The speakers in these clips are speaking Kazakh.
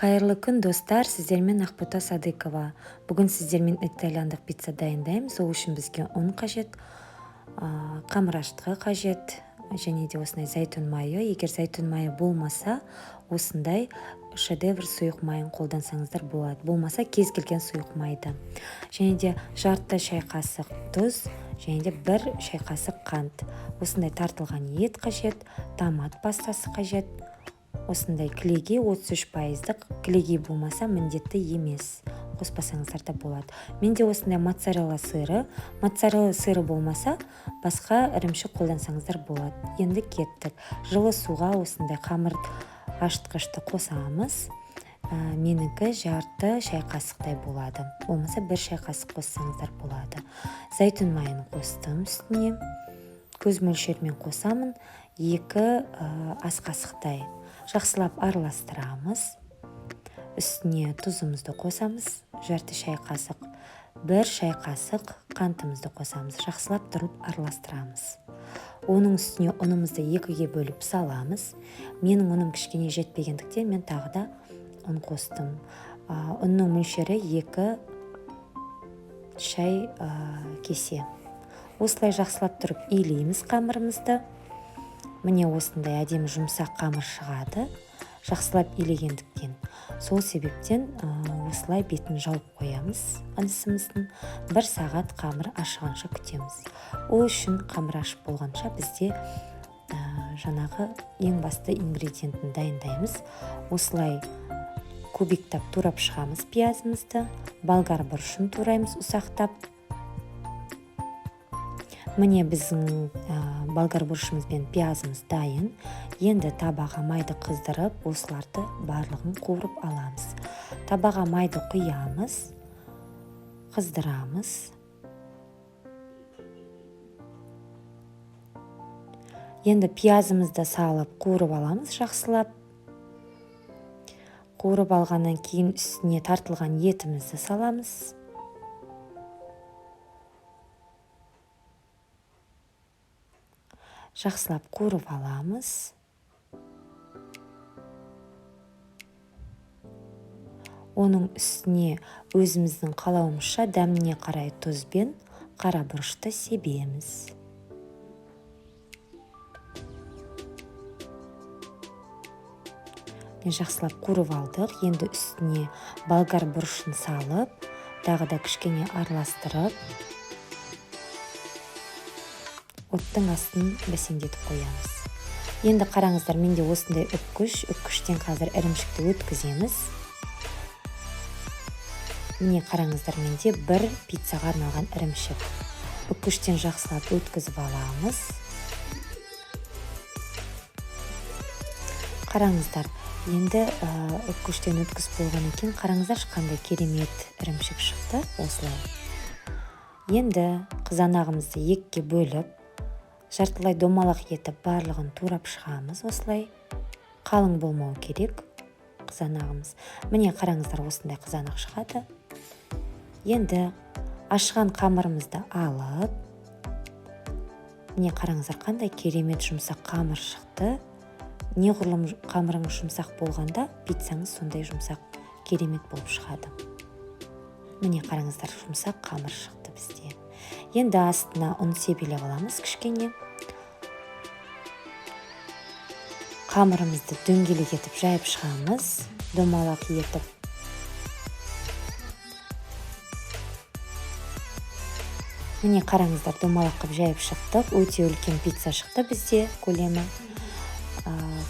Қайырлы күн, достар, сіздермен Ақбота Садыкова. Бүгін сіздермен итальяндық пицца дайындаймыз. Ол үшін бізге ұн қажет, қамыр ашытқы қажет, және де осындай зәйтүн майы. Егер зәйтүн майы болмаса, осындай шедевр сұйық майын қолдансаңыздар болады. Болмаса, кез келген сұйық майды. Және де жарты шай қасық тұз, және де 1 шай қасық қант. Осындай тартылған ет қажет, томат пастасы қажет. Осындай кілегей 33%, кілегей болмаса міндетті емес, қоспасаңыздар да болады. Менде осындай моцарелла сыры болмаса, басқа ірімшік қолдансаңыздар болады. Енді кеттік. Жылы суға осындай қамыр ашытқышты қосамыз. Менікі жарты шай қасықтай болады. Болмаса 1 шай қасық қоссаңыздар болады. Зәйтүн майын қостым үстіне. Көз мөлшермен қосамын. 2 ас қасықтай. Жақсылап араластырамыз. Үстіне тұзымызды қосамыз. Жарты шай қасық. 1 шай қасық қантымызды қосамыз. Жақсылап тұрып араластырамыз. Оның үстіне ұнымызды 2-ге бөліп саламыз. Менің ұным кішкене жетпегендіктен мен тағы да ұн қостым. Ұнның мөлшері 2 шай кесе. Осылай жақсылап тұрып илейміз қамырымызды. Міне осындай әдемі жұмсақ қамыр шығады. Жақсылап илегендіктен. Сол себептен осылай бетін жауып қоямыз ыдысымыздың. 1 сағат қамыр ашығанша күтеміз. Ол үшін қамыр ашып болғанша бізде жаңағы ең басты ингредиентін дайындаймыз. Осылай кубиктап турап шығамыз пиязымызды. Болгар бұрышын тураймыз ұсақтап. Міне біздің болгар бұрышымыз бен пиязымыз дайын. Енді табаға майды қыздырып, осыларды барлығын қуырып аламыз. Табаға майды құямыз, қыздырамыз. Енді пиязымызды салып қуырып аламыз жақсылап. Қуырып алғаннан кейін үстіне тартылған етімізді саламыз. Жақсылап қуырып аламыз. Оның үстіне өзіміздің қалауымызша дәміне қарай тұз бен қара бұрышты себеміз. Жақсылап қуырып алдық. Енді үстіне болгар бұрышын салып, тағы да кішкене араластырып, оттың астын бәсеңдетіп қоямыз. Енді қараңыздар, менде осындай үккіштен қазір ірімшікті өткіземіз. Міне қараңыздар, менде 1 пиццаға арналған ірімшік. Үккіштен жақсылап өткізіп аламыз. Қараңыздар, енді үккіштен өткізіп болған екен. Қараңыздар, қандай керемет ірімшік шықты осылай. Енді қызанағымызды 2-ге бөліп, жартылай домалақ етіп барлығын турап шығамыз осылай. Қалың болмау керек қызанағымыз. Міне қараңыздар, осындай қызанақ шығады. Енді ашыған қамырымызды алып, міне қараңыздар, қандай керемет жұмсақ қамыр шықты. Неғұрлым қамырыңыз жұмсақ болғанда, пиццаңыз сондай жұмсақ керемет болып шығады. Міне қараңыздар, жұмсақ қамыр шықты бізде. Енді астына ұн себелеп аламыз кішкене. Қамырымызды дөңгелек етіп жайып шығамыз, домалақ етіп. Міне қараңыздар, домалақ қып жайып шықтық. Өте үлкен пицца шықты бізде көлемі.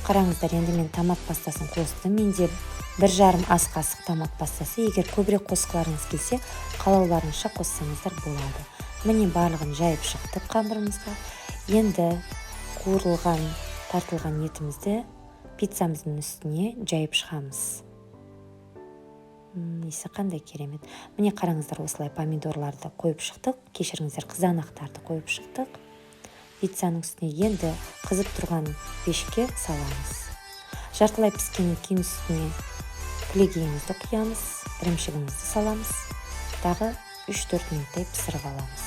Қараңыздар, енді мен томат пастасын қостым. Менде 1,5 ас қасық томат пастасы. Егер көбірек қосқыларыңыз келсе, қалауларыңызша қоссаңыздар болады. Міне барлығын жайып шықтық қамырымызға. Енді қуырылған, тартылған етімізді пиццамыздың үстіне жайып шығамыз. Несі қандай керемет. Міне қараңыздар, осылай помидорларды қойып шықтық. Кешіріңіздер, қызанақтарды қойып шықтық. Пиццаның үстіне енді қызып тұрған пешке саламыз. Жартылай піскеннен кейін үстіне кілегейімізді құямыз, ірімшігімізді саламыз. Тағы 3-4 минуттай пісіріп аламыз.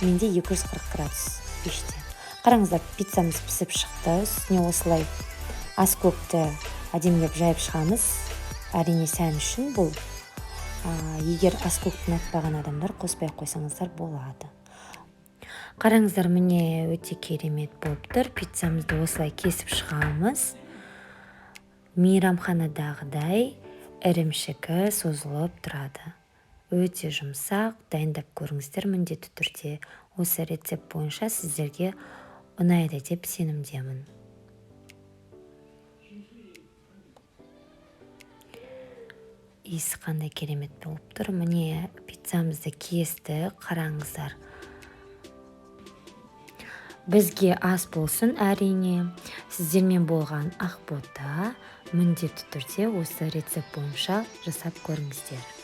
Менде 240 градус пеште. Қараңыздар, пиццамыз пісіп шықты. Үстіне осылай ас көкті әдемілеп жайып шығамыз. Әрине сән үшін бұл. Егер аскөкті ұнатпаған адамдар қоспай қойсаңыздар болады. Қараңыздар, міне өте керемет болып тұр. Пиццамызды осылай кесіп шығамыз. Мейрамханадағыдай ірімшігі созылып тұрады. Өте жұмсақ, дайындап көріңіздер міндетті түрде. Осы рецепт бойынша сіздерге ұнайды деп сенімдемін. Иісі қандай керемет болып тұр. Міне пиццамызды кесті, қараңыздар. Бізге ас болсын, әрине. Сіздермен болған Ақбота міндетті түрде осы рецепт бойынша жасап көріңіздер.